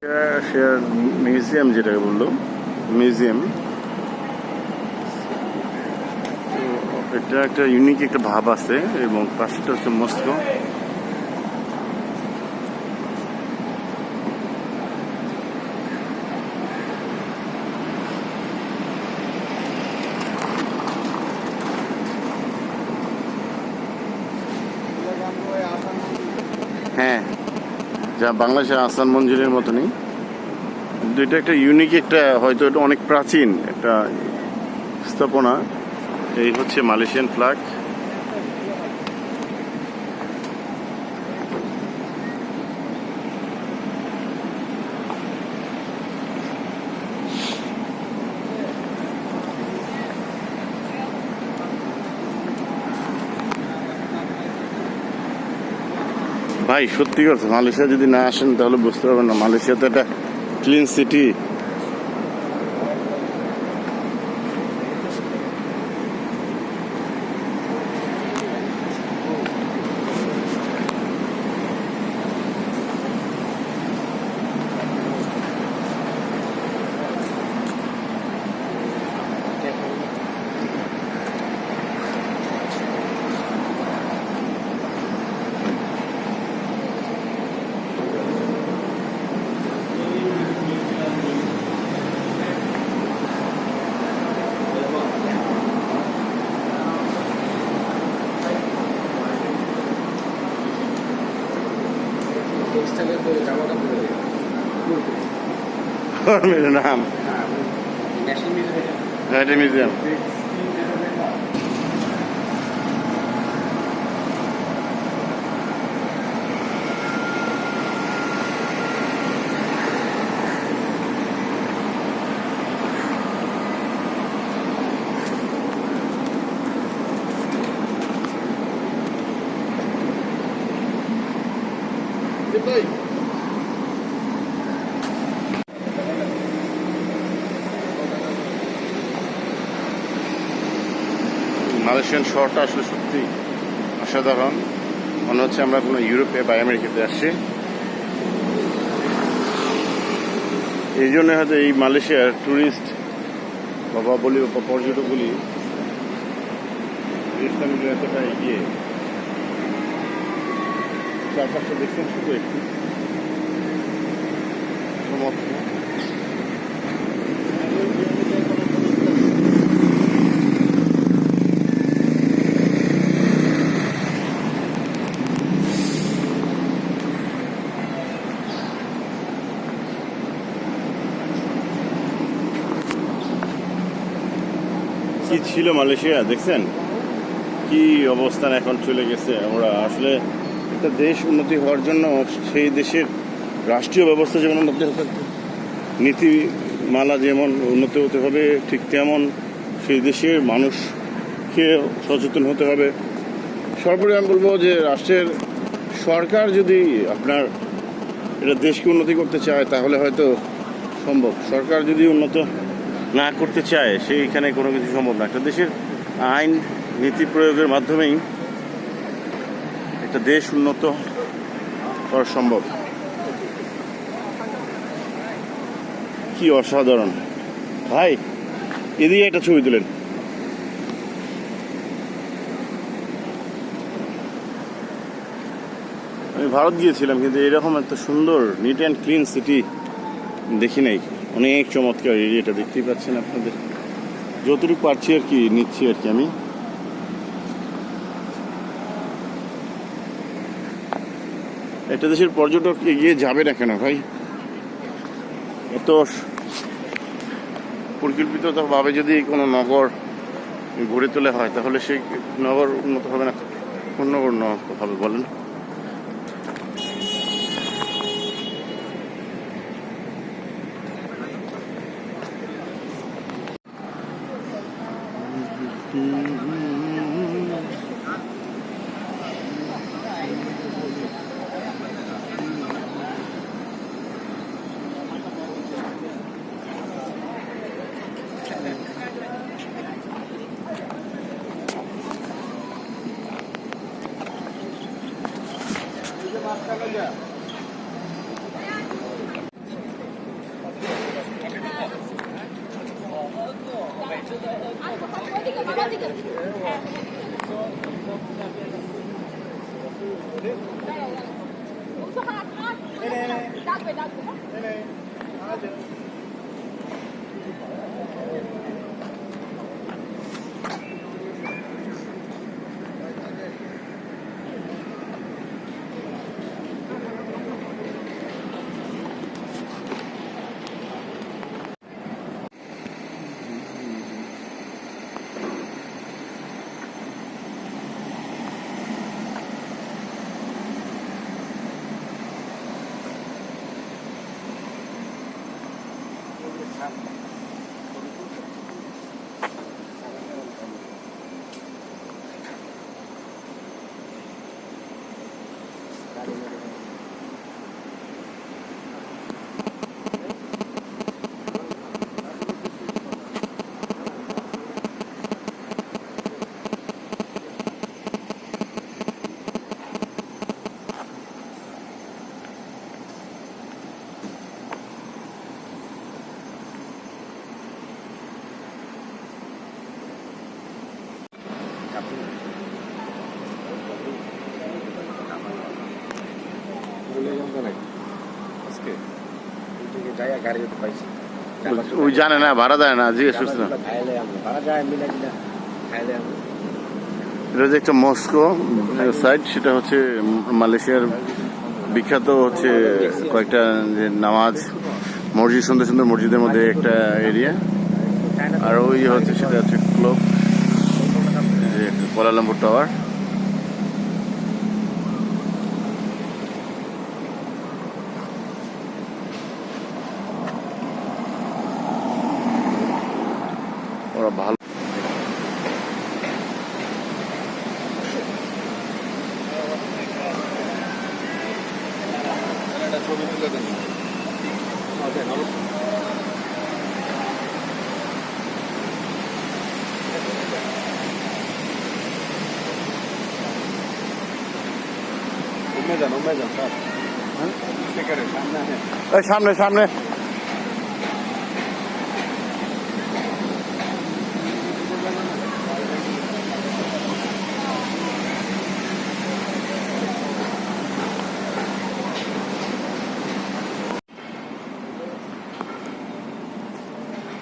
Share museum, যেটাকে বললো museum, তো এটা একটা ইউনিক একটা ভাব আছে এবং পাশেটা হচ্ছে মস্কো। হ্যাঁ, যা বাংলাদেশের আহসান মঞ্জিলের মতনই, দুইটা একটা ইউনিক, একটা হয়তো এটা অনেক প্রাচীন একটা স্থাপনা। এই হচ্ছে মালয়েশিয়ান ফ্ল্যাগ। ভাই সত্যি কথা, মালয়েশিয়া যদি না আসেন তাহলে বুঝতে পারবেন না, মালয়েশিয়া তো একটা ক্লিন সিটি। মেরে নাম এটা মিউজিয়াম। মালয়েশিয়ান শহরটা আসলে সত্যি অসাধারণ, মনে হচ্ছে আমরা কোনো ইউরোপে বা আমেরিকাতে আসছি। এই জন্য হয়তো এই মালয়েশিয়ার ট্যুরিস্ট বা বলি বা পর্যটক বলি এতটা এগিয়ে। চারপাশটা দেখছেন শুধু একটু চমৎকার। কি ছিল মালয়েশিয়া, দেখছেন কি অবস্থান এখন চলে গেছে। আমরা আসলে একটা দেশ উন্নতি হওয়ার জন্য সেই দেশের রাষ্ট্রীয় ব্যবস্থা যেমন উন্নতি হতে, নীতিমালা যেমন উন্নতি হতে হবে, ঠিক তেমন সেই দেশের মানুষকে সচেতন হতে হবে। সর্বোপরি আমি বলবো যে রাষ্ট্রের সরকার যদি আপনার এটা দেশকে উন্নতি করতে চায় তাহলে হয়তো সম্ভব। সরকার যদি উন্নত না করতে চায় সেইখানে কোনো কিছু সম্ভব না। একটা দেশের আইন নীতি প্রয়োগের মাধ্যমেই একটা দেশ উন্নত করা সম্ভব। কি অসাধারণ ভাই, এদিকে একটা ছবি তুলেন। আমি ভারত গিয়েছিলাম কিন্তু এরকম একটা সুন্দর নিট অ্যান্ড ক্লিন সিটি দেখি নাই। অনেক চমৎকার এরিয়াটা, দেখতেই পাচ্ছেন আপনাদের, যতটুকু পারছি আর কি নিচ্ছি আর কি আমি। একটা দেশের পর্যটক এগিয়ে যাবে না কেন ভাই? এত পরিকল্পিতভাবে যদি কোনো নগর গড়ে তোলা হয় তাহলে সেই নগর উন্নত হবে না, কোন নগর হবে বলেন? ওই জানে না, ভাড়া দেয় না, জিজ্ঞেস করছে না। এটা যে একটা মস্কো সাইট, সেটা হচ্ছে মালয়েশিয়ার বিখ্যাত হচ্ছে কয়েকটা যে নামাজ মসজিদ, সুন্দর সুন্দর মসজিদের মধ্যে একটা এরিয়া। আর ওই হচ্ছে সেটা হচ্ছে ক্লাব, যে কুয়ালালামপুর টাওয়ার। ওরা ভালো সামনে সামনে।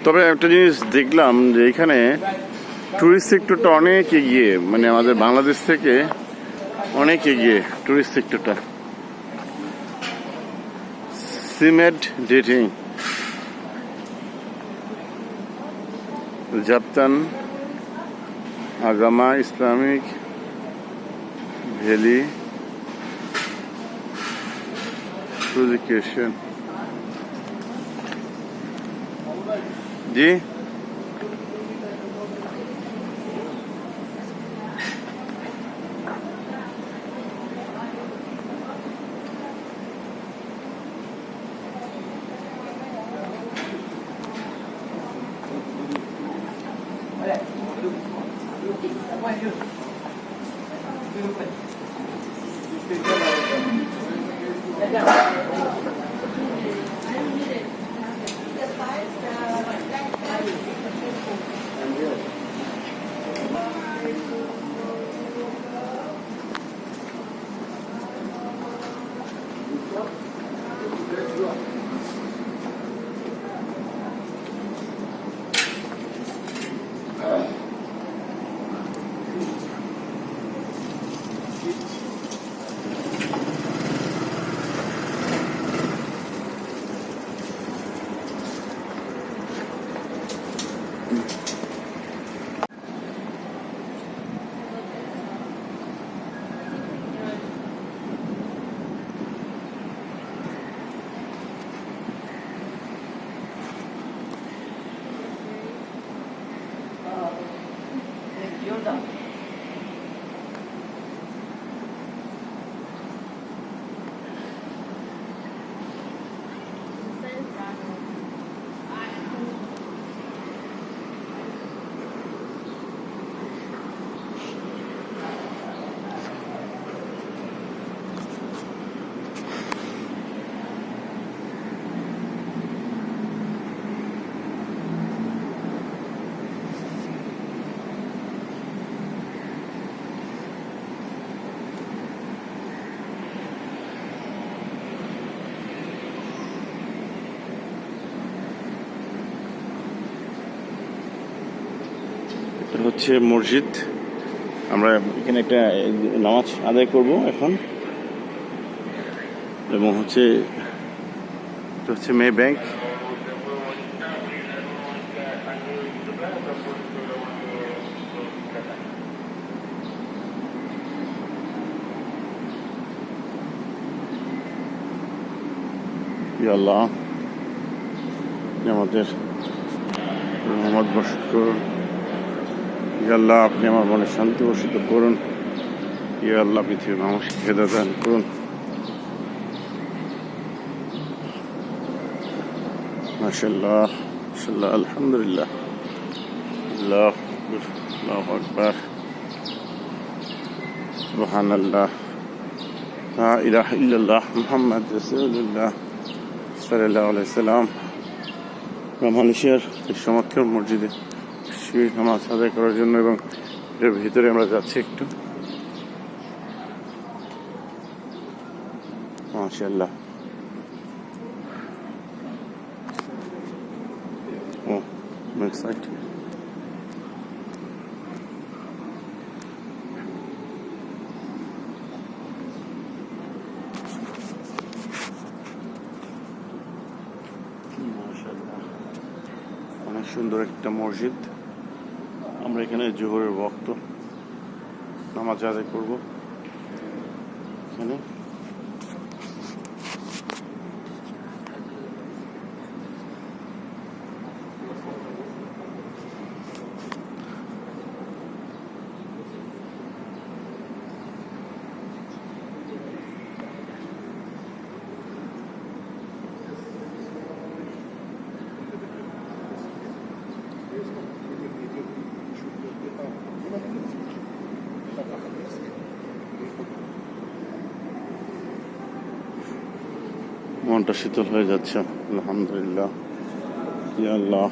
তবে একটা জিনিস দেখলাম যে এখানে টুরিস্ট সেক্টরটা অনেক এগিয়ে, মানে আমাদের বাংলাদেশ থেকে অনেক এগিয়ে টুরিস্ট সেক্টরটা। সিমেন্ট ডেটিং, জাপতান আগামা ইসলামিক ভ্যালি এডুকেশন। জি এটা হচ্ছে মসজিদ। আমরা এখানে একটা নামাজ আদায় করব এখন, এবং হচ্ছে এটা হচ্ছে মে ব্যাংক। ইয়া আল্লাহ, আপনি আমাদের রহমত বর্ষিত করুন। ইয়া আল্লাহ, আপনি আমার মনে শান্তি বর্ষিত করুন। ইয়া আল্লাহ, পৃথিবীর মানুষকে হেদায়েত দান করুন। মাশাআল্লাহ, মাশাআল্লাহ, আলহামদুলিল্লাহ, আল্লাহু আকবার, আল্লাহু আকবার, সুবহানাল্লাহ, লা ইলাহা ইল্লাল্লাহ, মুহাম্মদ রাসূলুল্লাহ সাল্লাল্লাহু আলাইহি সাল্লাম। মালয়েশিয়ার এই চমৎকার মসজিদে সেই নামাজ আদায় করার জন্য, এবং এর ভিতরে আমরা যাচ্ছি একটু। মাশাআল্লাহ, ও এক্সাইটেড। অনেক সুন্দর একটা মসজিদ। আমরা এখানে জোহরের ওয়াক্ত নামাজ আদায় করব এখানে। মনটা শীতল হয়ে যাচ্ছে, আলহামদুলিল্লাহ। ইয়া আল্লাহ।